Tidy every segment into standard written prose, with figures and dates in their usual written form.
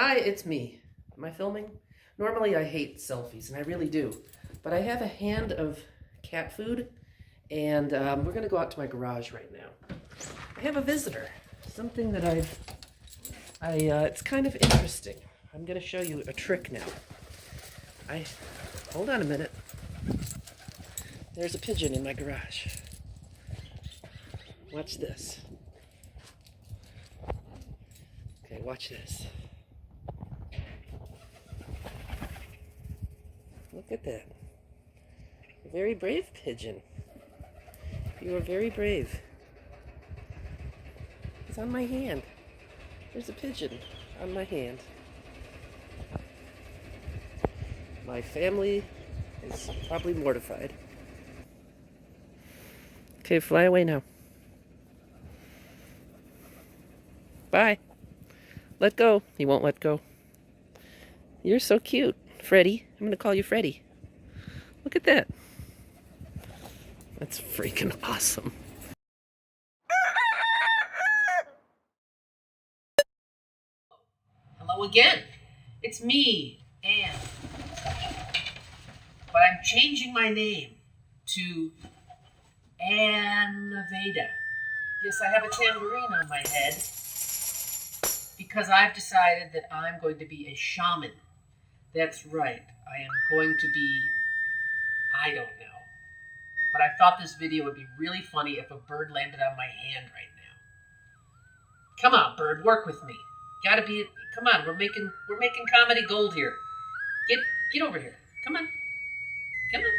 Hi, it's me. Am I filming? Normally I hate selfies, and I really do. But I have a hand of cat food, and we're going to go out to my garage right now. I have a visitor. Something that it's kind of interesting. I'm going to show you a trick now. Hold on a minute. There's a pigeon in my garage. Watch this. Okay, watch this. Look at that. A very brave pigeon. You are very brave. It's on my hand. There's a pigeon on my hand. My family is probably mortified. Okay, fly away now. Bye. Let go. He won't let go. You're so cute, Freddy. I'm going to call you Freddy. Look at that. That's freaking awesome. Hello again. It's me, Anne. But I'm changing my name to Anne Veda. Yes, I have a tambourine on my head because I've decided that I'm going to be a shaman. That's right. I am going to be, I don't know. But I thought this video would be really funny if a bird landed on my hand right now. Come on, bird, work with me. Gotta be, come on, we're making comedy gold here. Get over here. Come on. Come on.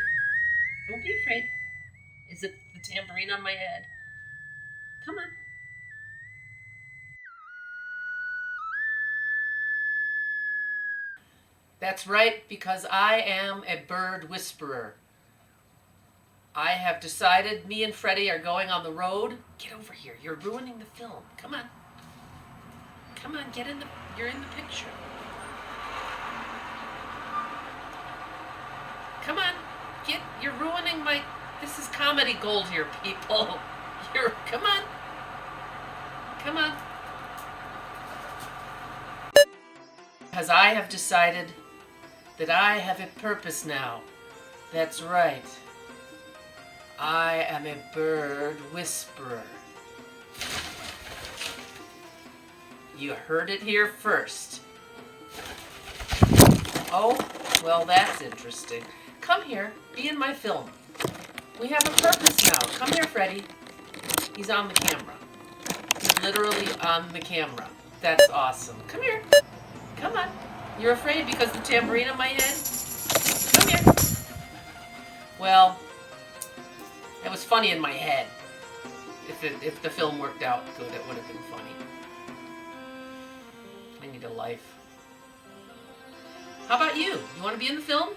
Don't be afraid. Is it the tambourine on my head? Come on. That's right, because I am a bird whisperer. I have decided me and Freddy are going on the road. Get over here. You're ruining the film. Come on. Come on, you're in the picture. Come on. You're ruining this is comedy gold here, people. Come on. Come on. Because I have decided that I have a purpose now. That's right. I am a bird whisperer. You heard it here first. Oh, well, that's interesting. Come here, be in my film. We have a purpose now. Come here, Freddy. He's on the camera. He's literally on the camera. That's awesome. Come here. Come on. You're afraid because the tambourine on my head? Come here. Well, it was funny in my head. If the film worked out good, it would have been funny. I need a life. How about you? You want to be in the film?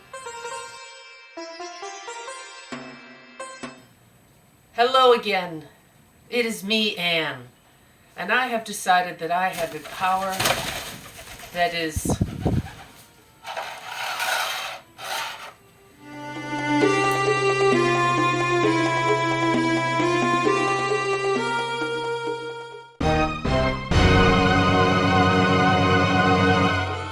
Hello again. It is me, Anne. And I have decided that I have a power that is